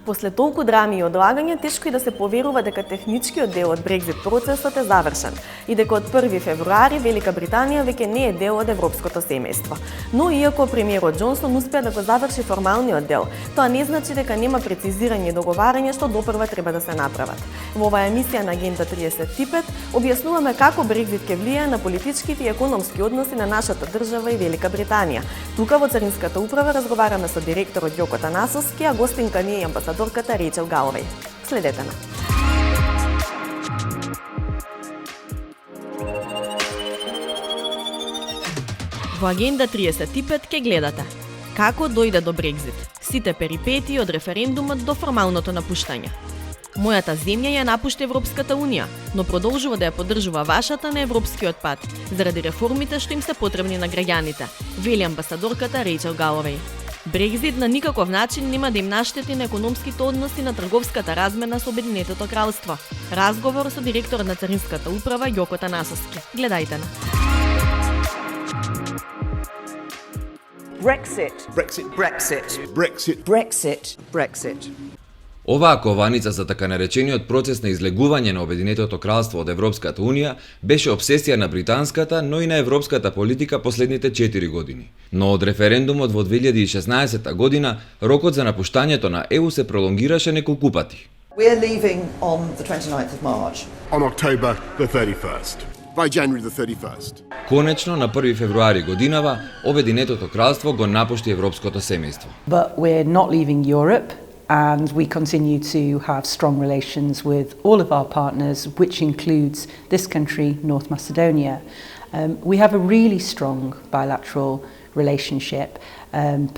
После толку драми и одлагање, тешко и да се поверува дека техничкиот дел од Брекзит процесот е завршен и дека од 1 февруари Велика Британија веќе не е дел од европското семејство. Но иако премиерот Џонсон успеа да го заврши формалниот дел, тоа не значи дека нема прецизирање и договарање што допрва треба да се направат. Во оваа емисија на Агенда 35 објаснуваме како Брекзит ќе влијае на политичките и економски односи на нашата држава и Велика Британија. Тука во Царинската управа разговараме со директорот Јоко Танасовски, а гостинка ни е амбасадорката Рейчел Галовеј. Следете на. Во Агенда 35 ке гледате како дојде до Брекзит, сите перипетии од референдумот до формалното напуштање. Мојата земја ја напушти Европската Унија, но продолжува да ја поддржува вашата на европскиот пат, заради реформите што им се потребни на граѓаните, вели амбасадорката Рейчел Галовеј. Брекзит на никаков начин нема да им наштети на економските односи на трговската размена со Обединетото кралство. Разговор со директорот на Царинската управа Јоко Танасовски. Гледајте на. Brexit. Brexit. Brexit. Brexit. Brexit. Brexit. Оваа кованица за така наречениот процес на излегување на Обединетото кралство од Европската Унија беше обсесија на британската, но и на европската политика последните 4 години. Но од референдумот во 2016 година, рокот за напуштањето на ЕУ се пролонгираше неколку пати. We are leaving on the 29th of March. On October the 31st. By January the 31st. Конечно, на 1 февруари годинава, Обединетото кралство го напушти европското семејство. But we're not leaving Europe. And we continue to have strong relations with all of our partners, which includes this country, North Macedonia. We have a really strong bilateral relationship,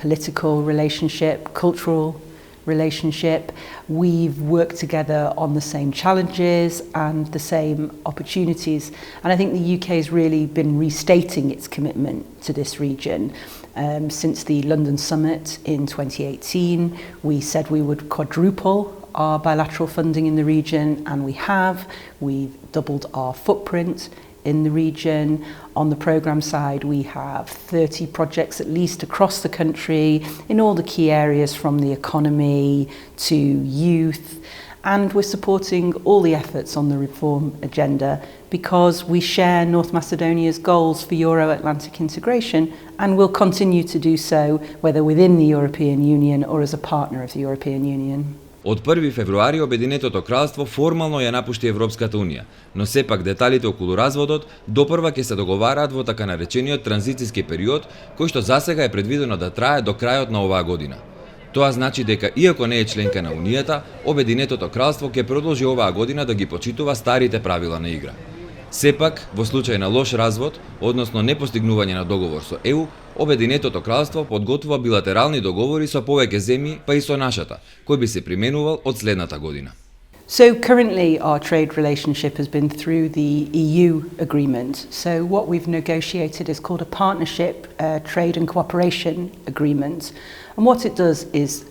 political relationship, cultural relationship. We've worked together on the same challenges and the same opportunities. And I think the UK has really been restating its commitment to this region. Since the London summit in 2018, we said we would quadruple our bilateral funding in the region, and we have. We've doubled our footprint in the region. On the programme side, we have 30 projects at least across the country in all the key areas from the economy to youth. And we're supporting all the efforts on the reform agenda because we share North Macedonia's goals for Euro-Atlantic integration and will continue to do so whether within the European Union or as a partner of the European Union. Од 1 февруари Обединетото кралство формално ја напушти Европската Унија, но сепак деталите околу разводот допрва ќе се договараат во така наречениот транзицијски период, кој што засега е предвидено да трае до крајот на оваа година. Тоа значи дека иако не е членка на Унијата, Обединетото кралство ќе продолжи оваа година да ги почитува старите правила на игра. Сепак, во случај на лош развод, односно непостигнување на договор со ЕУ, Обединетото кралство подготвува билатерални договори со повеќе земји, па и со нашата, кој би се применувал од следната година. So currently our trade relationship has been through the EU agreement. So what we've negotiated is called a partnership trade and cooperation agreement. And what it does is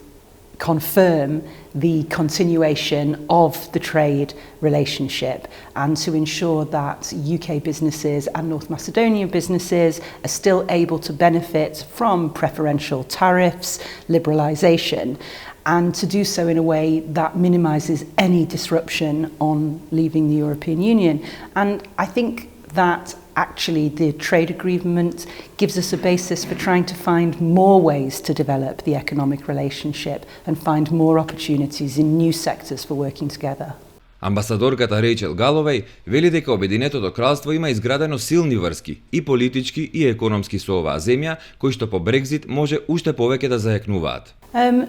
confirm the continuation of the trade relationship and to ensure that UK businesses and North Macedonia businesses are still able to benefit from preferential tariffs, liberalisation, and to do so in a way that minimises any disruption on leaving the European Union. And I think that actually the trade agreement gives us a basis for trying to find more ways to develop the economic relationship and find more opportunities in new sectors for working together. Амбасадорката Рейчел Галовеј вели дека Обединетото кралство има изградено силни врски и политички и економски со оваа земја, кои што по Брекзит може уште повеќе да зајакнуваат.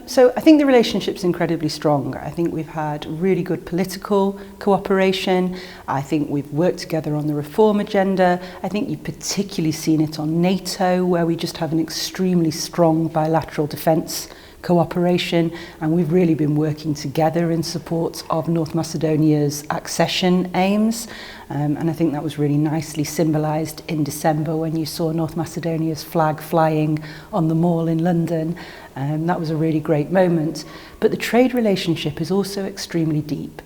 So I think the relationship's incredibly strong. I think we've had really good political cooperation. I think we've worked together on the reform agenda. I think you've particularly seen it on NATO, where we just have an extremely strong bilateral defence cooperation, and we've really been working together in support of North Macedonia's accession aims, and I think that was really nicely symbolised in December when you saw North Macedonia's flag flying on the Mall in London. That was a really great moment. But the trade relationship is also extremely deep.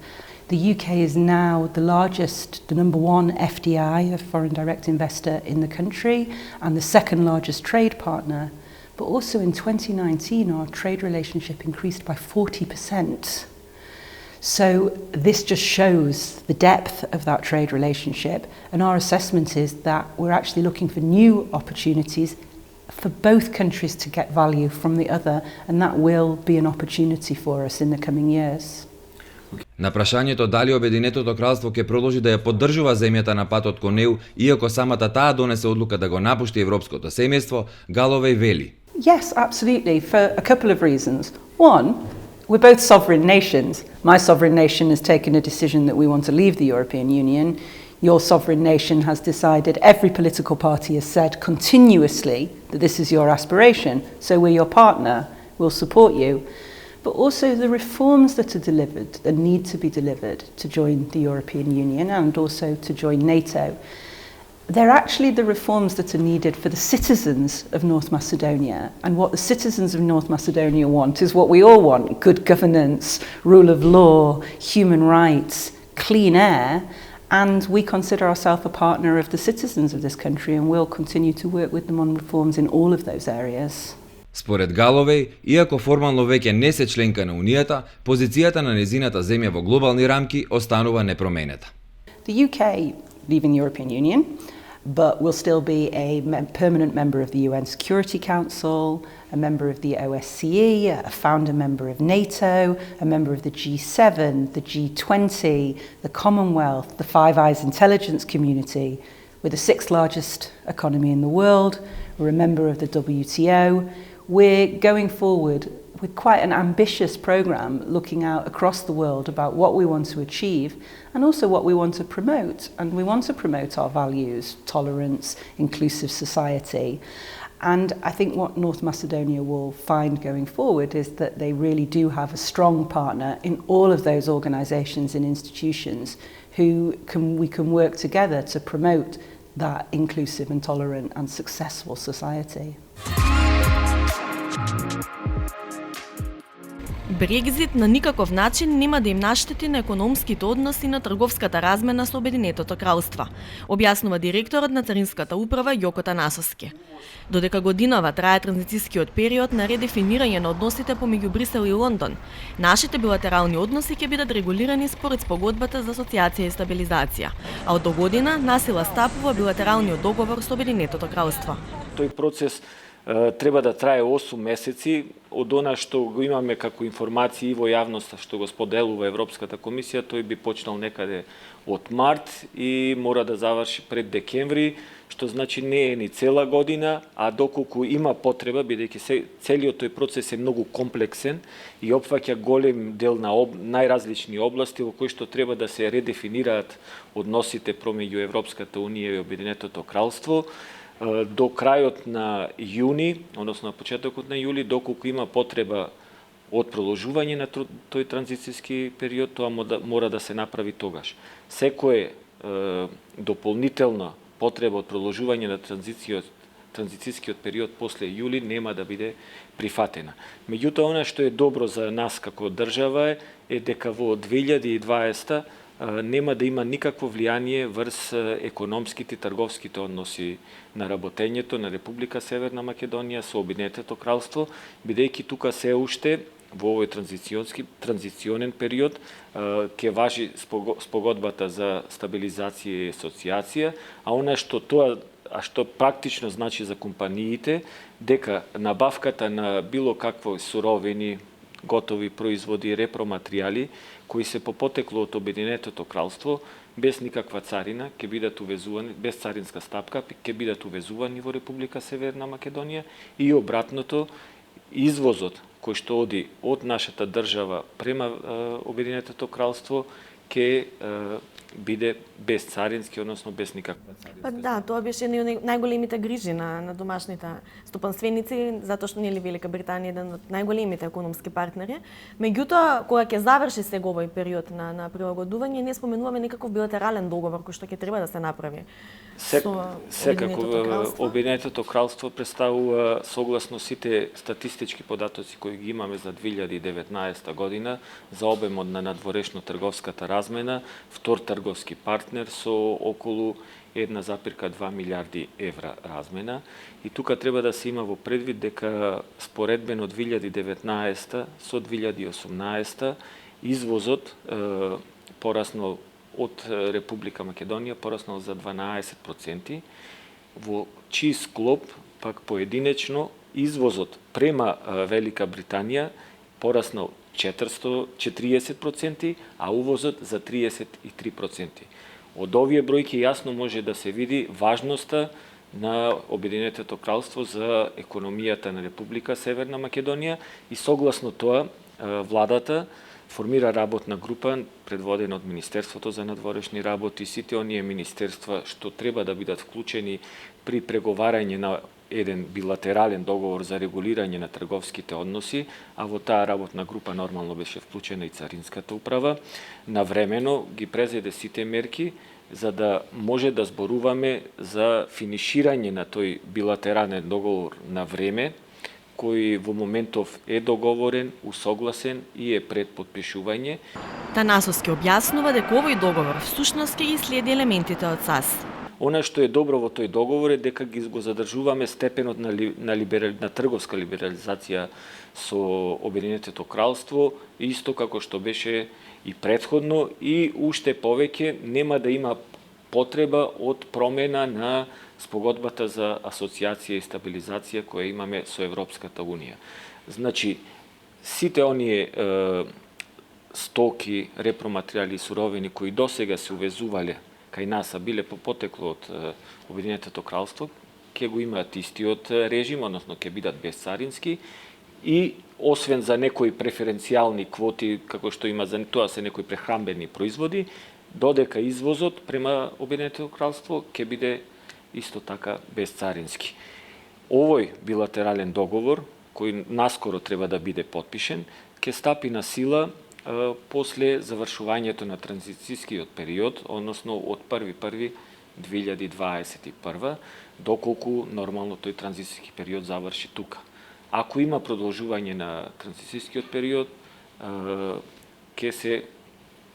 The UK is now the largest, the number one FDI, a foreign direct investor in the country, and the second largest trade partner. But But also in 2019, our trade relationship increased by 40%. So this just shows the depth of that trade relationship, and our assessment is that we're actually looking for new opportunities for both countries to get value from the other, and that will be an opportunity for us in the coming years. На прашањето дали Обединетото кралство ќе продолжи да ја поддржува земјата на патот кон неу, иако самата таа донесе одлука да го напушти европското семејство, Галовеј вели: Yes, absolutely, for a couple of reasons. One, we're both sovereign nations. My sovereign nation has taken a decision that we want to leave the European Union. Your sovereign nation has decided, every political party has said continuously that this is your aspiration, so we're your partner, we'll support you. But also the reforms that are delivered, that need to be delivered to join the European Union and also to join NATO, they're actually the reforms that are needed for the citizens of North Macedonia. And what the citizens of North Macedonia want is what we all want: good governance, rule of law, human rights, clean air. And we consider ourselves a partner of the citizens of this country, and we'll continue to work with them on reforms in all of those areas. Според Галовеј, иако формално веќе не се членка на Унијата, позицијата на незината земја во глобални рамки останува непроменита. The UK leaving the European Union, but will still be a permanent member of the UN Security Council, a member of the OSCE, a founder member of NATO, a member of the G7, the G20, the Commonwealth, the Five Eyes intelligence community. We're the sixth largest economy in the world. We're a member of the WTO. We're going forward with quite an ambitious programme looking out across the world about what we want to achieve and also what we want to promote. And we want to promote our values: tolerance, inclusive society. And I think what North Macedonia will find going forward is that they really do have a strong partner in all of those organisations and institutions we can work together to promote that inclusive and tolerant and successful society. Брекзит на никаков начин нема да им наштети на економските односи на трговската размена со Обединетото кралство, објаснува директорот на Царинската управа Јоко Танасовски. Додека годинава трае транзицискиот период на редефинирање на односите помеѓу Брисел и Лондон, нашите билатерални односи ќе бидат регулирани според спогодбата за асоциација и стабилизација, а од догодина насила стапува билатералниот договор со Обединетото кралство. Тој процес треба да трае 8 месеци. Од она што го имаме како информации и во јавноста што го споделува Европската комисија, тој би почнал некаде од март и мора да заврши пред декември, што значи не е ни цела година, а доколку има потреба, бидејќи целиот тој процес е многу комплексен и опфаќа голем дел на најразлични области во кои што треба да се редефинираат односите промеѓу Европската унија и Обединетото кралство, до крајот на јуни, односно на почетокот на јули, доколку има потреба од продолжување на тој транзицијски период, тоа мора да се направи тогаш. Секое дополнителна потреба од продолжување на транзицијскиот период после јули нема да биде прифатена. Меѓутоа, она што е добро за нас како држава е дека во 2020 нема да има никакво влијание врз економските и трговските односи на работењето на Република Северна Македонија со Обединетото кралство, бидејќи тука се уште во овој транзиционен период ќе важи спогодбата за стабилизација и асоциација, а она што практично значи за компаниите, дека набавката на било какво суровини, готови производи, репроматеријали кои се по потекло од Обединетото кралство, без никаква царина, ќе бидат увезувани, без царинска стапка, ќе бидат увезувани во Република Северна Македонија и обратното, извозот кој што оди од нашата држава према Обединетото кралство ќе биде без царински, односно без никаква царинска. Па да, тоа беше една од најголемите грижи на домашните стопанственици, затоа што нели Велика Британија е еден од најголемите економски партнери. Меѓутоа, кога ќе заврши сега овој период на прилагодување, ние споменуваме некаков билатерален договор кој што ќе треба да се направи. Секако Обединетото кралство представува, согласно сите статистички податоци кои ги имаме за 2019 година, за обемот на надворешно трговската размена, втор трговски партнер со околу 1,2 милиарди евра размена. И тука треба да се има во предвид дека споредбено 2019 со 2018 извозот пораснал од Република Македонија пораснал за 12%, во чиј склоп пак поединечно извозот према Велика Британија пораснал 40%, а увозот за 33%. Од овие бројки јасно може да се види важноста на Обединетото кралство за економијата на Република Северна Македонија и согласно тоа владата формира работна група предводена од Министерството за надворешни работи, сите оние министерства што треба да бидат вклучени при преговарање на еден билатерален договор за регулирање на трговските односи, а во таа работна група нормално беше вклучена и Царинската управа, навремено ги презеде сите мерки за да може да зборуваме за финиширање на тој билатерален договор на време, кој во моментов е договорен, усогласен и е пред подпишување. Танасовски објаснува дека овој договор всушност ќе ги следи елементите од САС. Она што е добро во тој договор е дека го задржуваме степенот на трговска либерализација со Обединетото кралство, исто како што беше и претходно, и уште повеќе нема да има потреба од промена на спогодбата за асоциација и стабилизација која имаме со Европската Унија. Значи, сите оние стоки, репроматеријали и суровини кои досега се увезувале кај нас, а биле по потекло од Обединетото кралство, ќе го имаат истиот режим, односно ќе бидат безцарински и освен за некои преференцијални квоти, како што има за тоа се некои прехранбени производи, додека извозот према Обединетото кралство ќе биде исто така безцарински. Овој билатерален договор, кој наскоро треба да биде подпишен, ќе стапи на сила после завршувањето на транзицијскиот период, односно од 1.1.2021, доколку нормално тој транзицијски период заврши тука. Ако има продолжување на транзицијскиот период, ќе се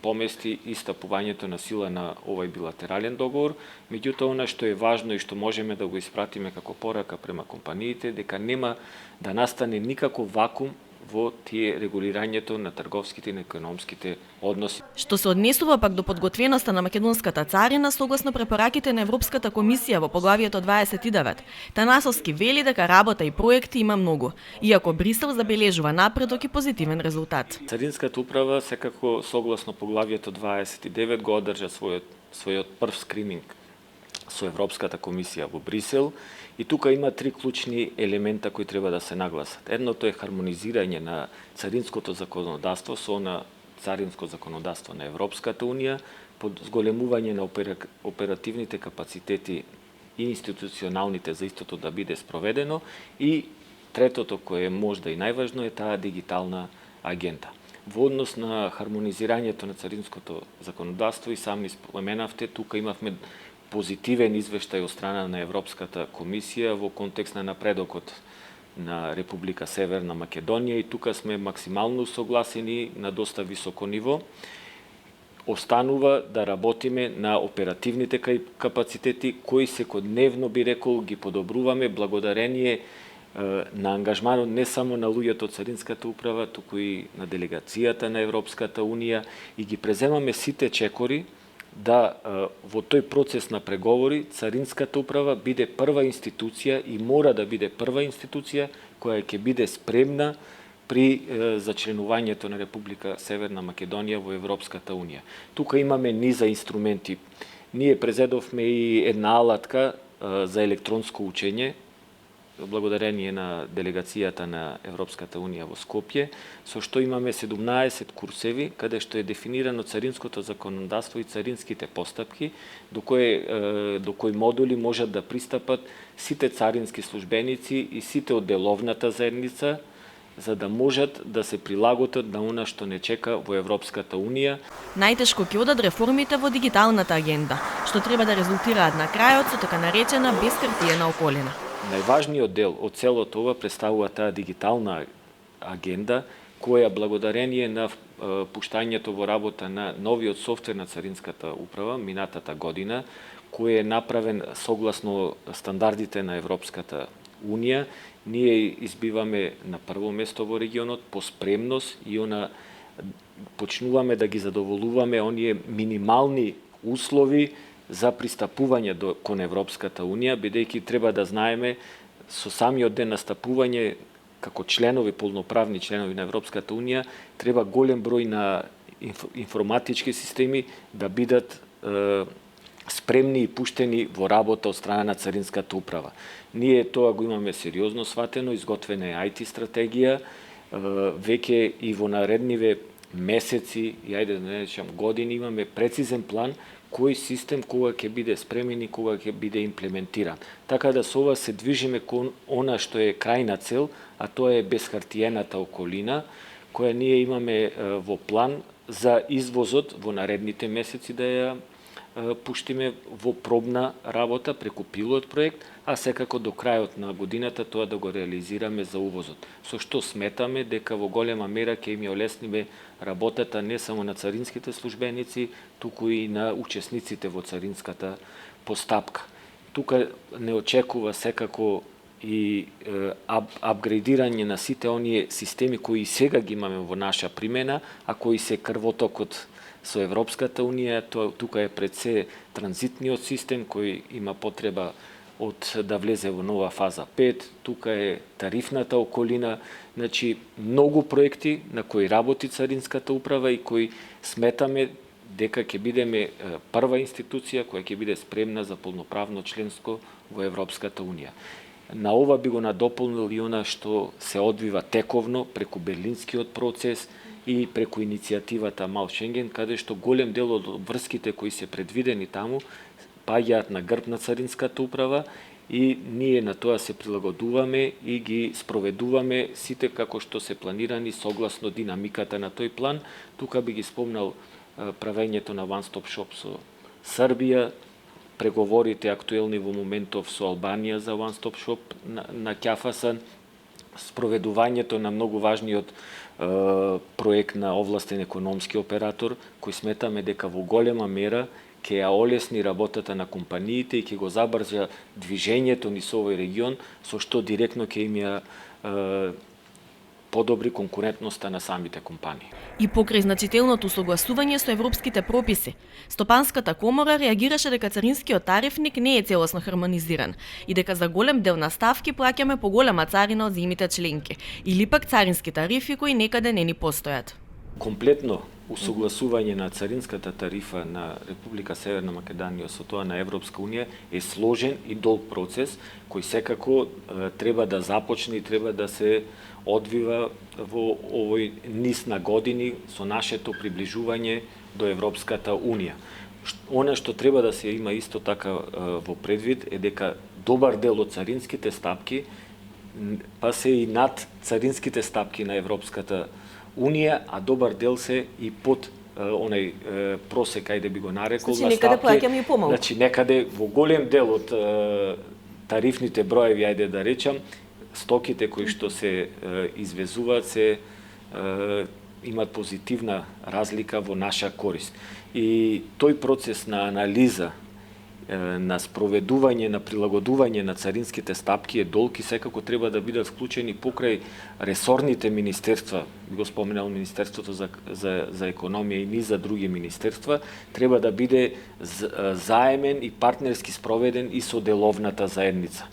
помести и стапувањето на сила на овој билатерален договор, меѓутоа она што е важно и што можеме да го испратиме како порака према компаниите, дека нема да настане никаков вакуум во тие регулирањето на трговските и на економските односи. Што се однесува пак до подготвеноста на македонската царина согласно препораките на Европската комисија во поглавието 29, Танасовски вели дека работа и проекти има многу, иако Брисел забележува напредок и позитивен резултат. Царинската управа секако согласно поглавието 29 го одржа својот прв скрининг со Европската комисија во Брисел и тука има три клучни елемента кои треба да се нагласат. Едното е хармонизирање на царинското законодавство со на царинско законодавство на Европската Унија, под зголемување на оперативните капацитети и институционалните за истото да биде спроведено и третото кое е можда и најважно е таа дигитална агента. Во однос на хармонизирањето на царинското законодавство и сами споменавте, тука имавме позитивен извештај од страна на Европската комисија во контекст на напредокот на Република Северна Македонија и тука сме максимално согласени на доста високо ниво. Останува да работиме на оперативните капацитети кои секојдневно би рекол ги подобруваме благодарение на ангажманот не само на луѓето од Царинската управа, туку и на делегацијата на Европската Унија и ги преземаме сите чекори да во тој процес на преговори Царинската управа биде прва институција и мора да биде прва институција која ќе биде спремна при зачленувањето на Република Северна Македонија во Европската Унија. Тука имаме низа инструменти. Ние презедовме и една алатка за електронско учење, благодарение на делегацијата на Европската Унија во Скопје, со што имаме 17 курсеви, каде што е дефинирано царинското законодавство и царинските постапки, до кои модули можат да пристапат сите царински службеници и сите од деловната заедница, за да можат да се прилагодат на она што не чека во Европската Унија. Најтешко ќе одат реформите во дигиталната агенда, што треба да резултираат на крајот со така наречена безхартиена околина. Најважниот дел од целото ова представува таа дигитална агенда, која благодарение на пуштањето во работа на новиот софтвер на Царинската управа минатата година, кој е направен согласно стандардите на Европската Унија. Ние избиваме на прво место во регионот по спремност и почнуваме да ги задоволуваме оние минимални услови за пристапување кон Европската Унија, бидејќи треба да знаеме со самиот ден настапување како членови, полноправни членови на Европската Унија, треба голем број на информатички системи да бидат спремни и пуштени во работа од страна на Царинската управа. Ние тоа го имаме сериозно сватено, изготвена е IT стратегија, веќе и во наредниве месеци, и ајде да не речам години, имаме прецизен план кој систем кога ќе биде спремен и кога ќе биде имплементиран. Така да со ова се движиме кон она што е крајна цел, а тоа е безхартиената околина, која ние имаме во план за извозот во наредните месеци да ја пуштиме во пробна работа преку пилот проект, а секако до крајот на годината тоа да го реализираме за увозот. Со што сметаме дека во голема мера ќе им ја олесниме работата не само на царинските службеници, туку и на учесниците во царинската постапка. Тука не очекува секако и апгрейдирање на сите оние системи кои сега ги имаме во наша примена, а кои се крвотокот со Европската Унија. Тука е пред се транзитниот систем кој има потреба да влезе во нова фаза 5, тука е тарифната околина, значи многу проекти на кои работи Царинската управа и кои сметаме дека ќе бидеме прва институција која ќе биде спремна за полноправно членство во Европската Унија. На ова би го надополнил и она што се одвива тековно преку Берлинскиот процес и преку иницијативата Мал Шенген, каде што голем дел од врските кои се предвидени таму паѓаат на грб на Царинската управа и ние на тоа се прилагодуваме и ги спроведуваме сите како што се планирани согласно динамиката на тој план. Тука би ги спомнал правењето на One Stop Shop со Србија, преговорите актуелни во моментов со Албанија за One Stop Shop на Ќафасан, спроведувањето на многу важниот проект на овластен економски оператор, кој сметаме дека во голема мера ќе ја олесни работата на компаниите и ќе го забрза движењето ни со овој регион, со што директно ќе им ја подобри конкурентноста на самите компании. И покрај значителното согласување со европските прописи, Стопанската комора реагираше дека царинскиот тарифник не е целосно хармонизиран и дека за голем дел на ставки плаќаме поголема царина од земјите членки, или пак царински тарифи кои некаде не ни постојат. Комплетно усогласување на царинската тарифа на Република Северна Македонија со тоа на Европска Унија е сложен и долг процес кој секако треба да започне и треба да се одвива во овој низ на години со нашето приближување до Европската Унија. Она што треба да се има исто така во предвид е дека добар дел од царинските стапки па се и над царинските стапки на Европската Унија, а добар дел се и под онај просек, ајде би го нарекол, на стапки. Некаде плаќаме и помалку. Значи некаде во голем дел од тарифните броеви, ајде да речам, стоките кои што се извезуваат се имат позитивна разлика во наша корист. И тој процес на анализа, на спроведување, на прилагодување на царинските стапки е долг и секако треба да бидат вклучени покрај ресорните министерства, го споменал Министерството за економија и низа други министерства, треба да биде заемен и партнерски спроведен и со деловната заедница.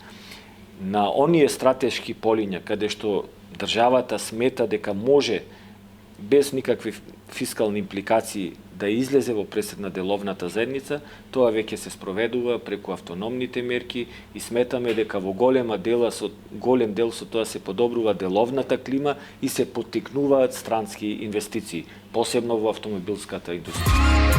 На оние стратешки полиња каде што државата смета дека може без никакви фискални импликации да излезе во пресед на деловната заедница, тоа веќе се спроведува преку автономните мерки и сметаме дека во голем дел со тоа се подобрува деловната клима и се поттикнуваат странски инвестиции, посебно во автомобилската индустрија.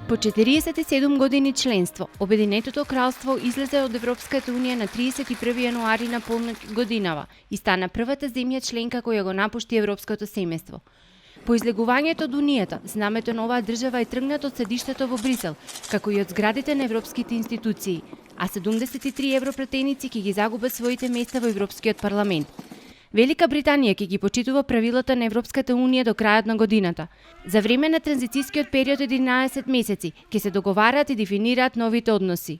По 47 години членство, Обединетото кралство излезе од Европската Унија на 31 јануари на полна годинава и стана првата земја членка која го напушти Европското семејство. По излегувањето од Унијата, знамето на оваа држава е тргнато од седиштето во Брисел, како и од зградите на европските институции, а 73 европратеници ќе ги загубат своите места во Европскиот парламент. Велика Британија ќе ги почитува правилата на Европската Унија до крајот на годината. За време на транзицијскиот период од 11 месеци ќе се договараат и дефинираат новите односи.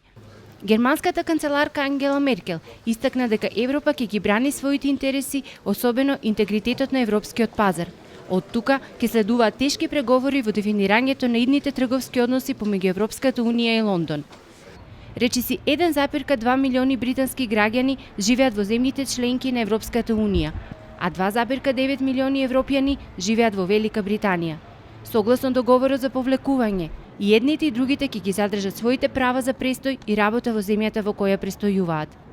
Германската канцеларка Ангела Меркел истакна дека Европа ќе ги брани своите интереси, особено интегритетот на европскиот пазар. Од тука ќе следуваат тешки преговори во дефинирањето на идните трговски односи помеѓу Европската Унија и Лондон. Речиси 1,2 милиони британски граѓани живеат во земјите членки на Европската Унија, а 2,9 милиони европјани живеат во Велика Британија. Согласно договорот за повлекување, и едните и другите ќе ги задржат своите права за престој и работа во земјата во која престојуваат.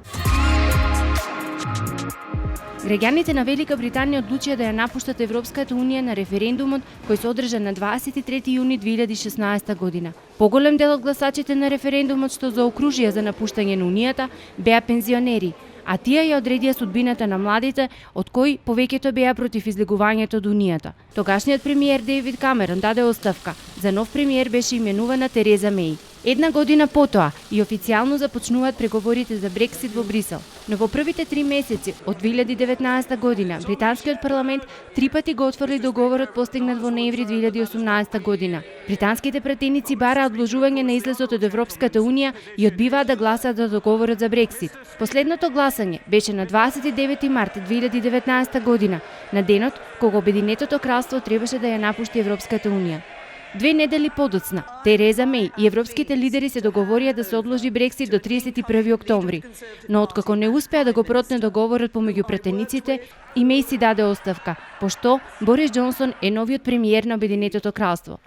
Граѓаните на Велика Британија одлучија да ја напуштат Европската Унија на референдумот кој се одржа на 23 јуни 2016 година. Поголем дел од гласачите на референдумот што заокружија за напуштање на Унијата беа пензионери, а тие ја одредија судбината на младите, од кои повеќето беа против излегувањето од Унијата. Тогашниот премиер Дейвид Камерон даде оставка. За нов премиер беше именувана Тереза Меј. Една година потоа и официјално започнуваат преговорите за Брексит во Брисел. Но во првите 3 месеци од 2019 година британскиот парламент 3 пати го отфрли договорот постигнат во ноември 2018 година. Британските пратеници бараа одложување на излезот од Европската Унија и одбиваат да гласаат за договорот за Брексит. Последното гласање беше на 29 март 2019 година, на денот кога Обединетото кралство требаше да ја напушти Европската Унија. 2 недели подоцна, Тереза Меј и европските лидери се договорија да се одложи Брексит до 31 октомври, но откако не успеа да го протне договорот помеѓу пратениците, и Меј си даде оставка, пошто Борис Џонсон е новиот премиер на Обединетото кралство.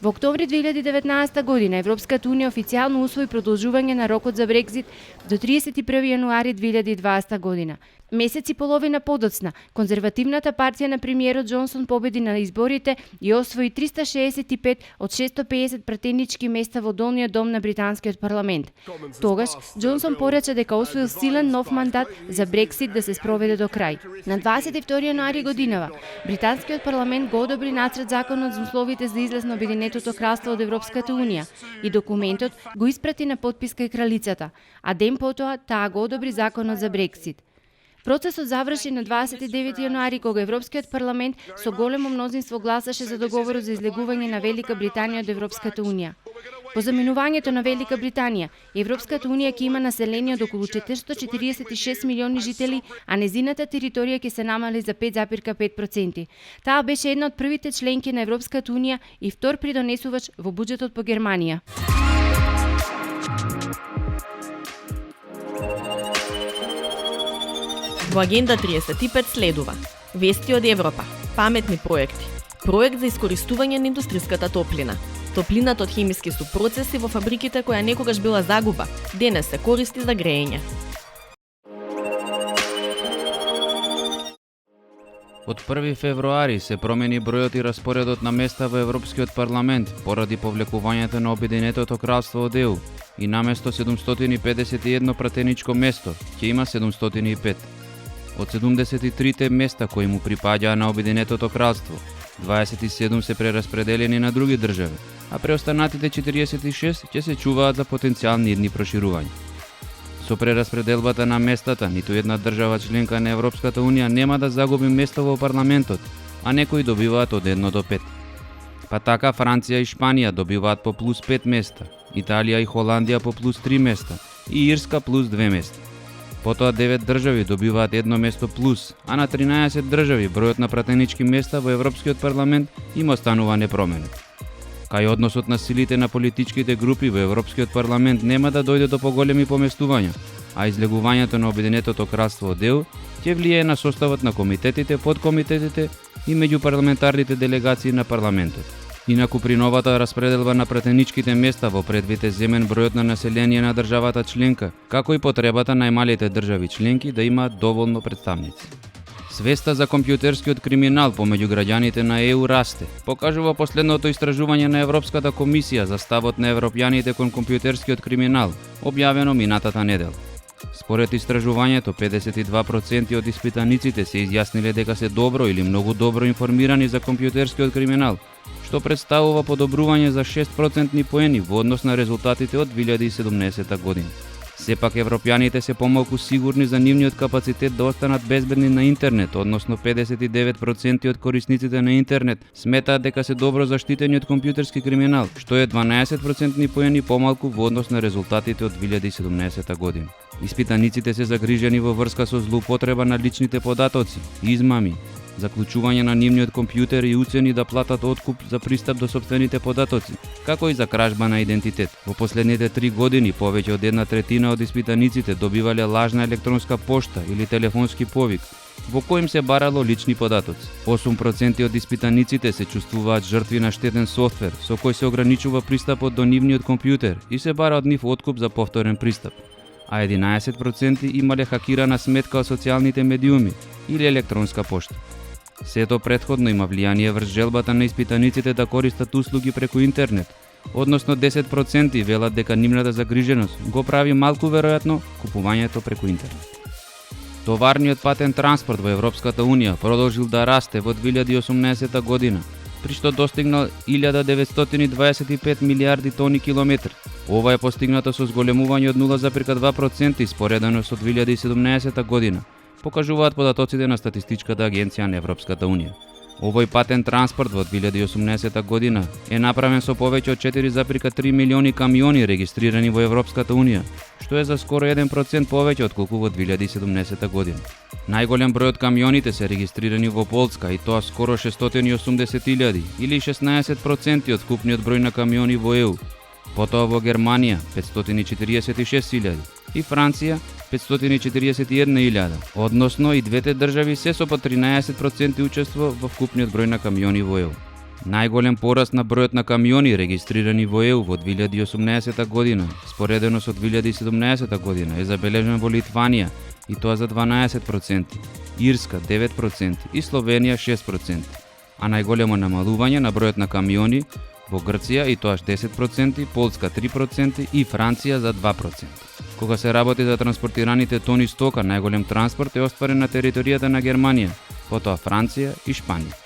Во октомври 2019 година Европската Унија официјално усвои продолжување на рокот за Брексит до 31 јануари 2020 година. Месец и половина подоцна, конзервативната партија на премиерот Џонсон победи на изборите и освои 365 од 650 пратенички места во долниот дом на британскиот парламент. Тогаш Џонсон порача дека освоил силен нов мандат за Брексит да се спроведе до крај. На 22 јануари годинава британскиот парламент го одобри нацрт законот за условите за излез на Обединетото кралство од Европската Унија и документот го испрати на потписка и кралицата, а ден потоа таа го одобри законот за Брексит. Процесот заврши на 29 јануари кога Европскиот парламент со големо мнозинство гласаше за договорот за излегување на Велика Британија од Европската Унија. По заминувањето на Велика Британија, Европската Унија ќе има население од околу 446 милиони жители, а незината територија ќе се намали за 5,5%. Таа беше една од првите членки на Европската Унија и втор придонесувач во буџетот по Германија. Во Агенда 35 следува вести од Европа, паметни проекти, проект за искористување на индустриската топлина, топлината од хемиски супроцеси во фабриките која некогаш била загуба, денес се користи за греење. Од 1 февруари се промени бројот и распоредот на места во Европскиот парламент поради повлекувањето на Обединетото кралство од ЕУ и наместо 751 пратеничко место ќе има 705. Од 73 места кои му припаѓаа на Обединетото кралство, 27 се прераспределени на други држави, а преостанатите 46 ќе се чуваат за потенцијални идни проширувања. Со прераспределбата на местата, ниту една држава членка на Европската Унија нема да загуби место во парламентот, а некои добиваат од 1 до 5. Па така Франција и Шпанија добиваат по плюс 5 места, Италија и Холандија по плюс 3 места и Ирска плюс 2 места. Потоа 9 држави добиваат едно место плюс, а на 13 држави бројот на пратенички места во Европскиот парламент им останува непроменет. Кај односот на силите на политичките групи во Европскиот парламент нема да дојде до поголеми поместувања, а излегувањето на Обединетото кралство од ЕУ ќе влијае на составот на комитетите, подкомитетите и меѓупарламентарните делегации на парламентот. Инаку при новата распределба на пратеничките места во предвид е земен бројот на население на државата членка, како и потребата најмалите држави членки да имаат доволно представници. Свеста за компјутерскиот криминал помеѓу граѓаните на ЕУ расте, покажува последното истражување на Европската комисија за ставот на европјаните кон компјутерскиот криминал, објавено минатата недела. Според истражувањето, 52% од испитаниците се изјасниле дека се добро или многу добро информирани за компјутерскиот криминал, што представува подобрување за 6% поени во однос на резултатите од 2017 година. Сепак европјаните се помалку сигурни за нивниот капацитет да останат безбедни на интернет, односно 59% од корисниците на интернет сметаат дека се добро заштитени од компјутерски криминал, што е 12% поени помалку во однос на резултатите од 2017 година. Испитаниците се загрижени во врска со злоупотреба на личните податоци, измами, заклучување на нивниот компјутер и уцени да платат откуп за пристап до сопствените податоци, како и за кражба на идентитет. Во последните 3 години повеќе од 1/3 од испитаниците добивале лажна електронска пошта или телефонски повик, во кој им се барало лични податоци. 8% од испитаниците се чувствуваат жртви на штетен софтвер, со кој се ограничува пристапот до нивниот компјутер и се бара од нив откуп за повторен пристап. А 11% имале хакирана сметка од социјалните медиуми или електронска пошта. Сето претходно има влијание врз желбата на испитаниците да користат услуги преку интернет, односно 10% велат дека нивната загриженост го прави малку веројатно купувањето преку интернет. Товарниот патен транспорт во Европската Унија продолжил да расте во 2018 година, при што достигнал 1925 милиарди тони километри. Ова е постигнато со зголемување од 0,2% споредено со 2017 година, покажуваат податоците на Статистичката агенција на Европската Унија. Овој патен транспорт во 2018 година е направен со повеќе од 4,3 милиони камиони регистрирани во Европската Унија, што е за скоро 1% повеќе отколку во 2017 година. Најголем број од камионите се регистрирани во Полска и тоа скоро 680.000 или 16% од вкупниот број на камиони во ЕУ. Потоа во Германија 546.000 и Франција 541.000, односно и двете држави се со по 13% учество во вкупниот број на камиони во ЕУ. Најголем пораст на бројот на камиони регистрирани во ЕУ во 2018 година, споредено со 2017 година, е забележен во Литванија и тоа за 12%, Ирска 9% и Словенија 6%, а најголемо намалување на бројот на камиони во Грција и тоаш 10%, Полска 3% и Франција за 2%. Кога се работи за транспортираните тони стока, најголем транспорт е остварен на територијата на Германија, потоа Франција и Шпанија.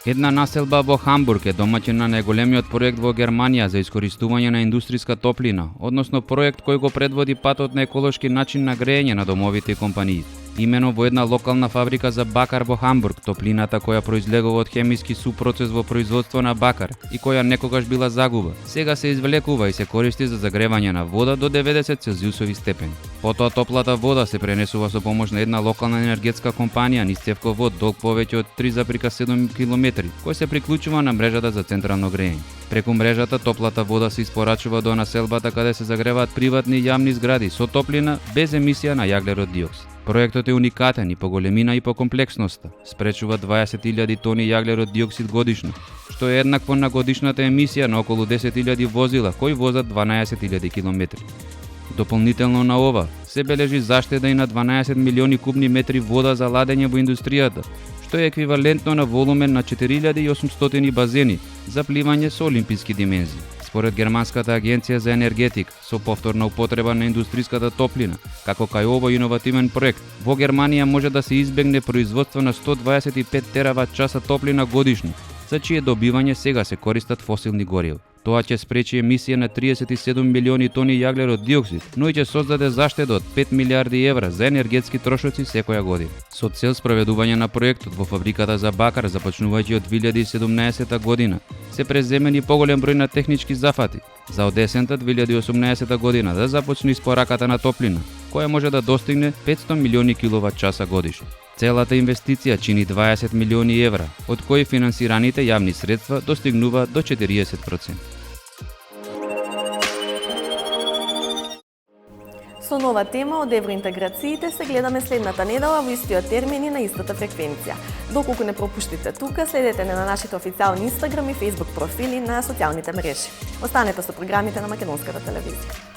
Една населба во Хамбург е домаќин на најголемиот проект во Германија за искористување на индустријска топлина, односно проект кој го предводи патот на еколошки начин на грејење на домовите и компаниите. Имено во една локална фабрика за бакар во Хамбург, топлината која произлегува од хемиски супроцес во производство на бакар и која некогаш била загуба, сега се извлекува и се користи за загревање на вода до 90 целзиусови степени. Потоа топлата вода се пренесува со помош на една локална енергетска компанија низ цевковод долг повеќе од 3,7 км, кој се приклучува на мрежата за централно грејење. Преку мрежата топлата вода се испорачува до населбата каде се загреваат приватни и јавни згради со топлина без емисија на јаглерод диоксид. Проектот е уникатен и по големина и по комплексноста. Спречува 20.000 тони јаглерод диоксид годишно, што е еднакво на годишната емисија на околу 10.000 возила кои возат 12.000 км. Дополнително на ова се бележи заштеда и на 12 милиони кубни метри вода за ладење во индустријата, што е еквивалентно на волумен на 4800 базени за пливање со олимписки димензии. Според Германската агенција за енергетик, со повторна употреба на индустријската топлина, како кај овој иновативен проект, во Германија може да се избегне производство на 125 терават часа топлина годишно, за чие добивање сега се користат фосилни горива. Тоа ќе спречи емисија на 37 милиони тони јаглерод диоксид, но и ќе создаде заштеда од 5 милиарди евра за енергетски трошоци секоја година. Со цел спроведување на проектот во фабриката за бакар, започнувајќи од 2017 година, се преземени поголем број на технички зафати, за од есента 2018 година да започне испораката на топлина, која може да достигне 500 милиони киловат часа годишно. Целата инвестиција чини 20 милиони евра, од кои финансираните јавни средства достигнуваат до 40%. Со нова тема од евроинтеграциите се гледаме следната недела во истиот термин и на истата фреквенција. Доколку не пропуштите тука, следете на нашите официјални Инстаграм и Фејсбук профили на социјалните мрежи. Останете со програмите на Македонската телевизија.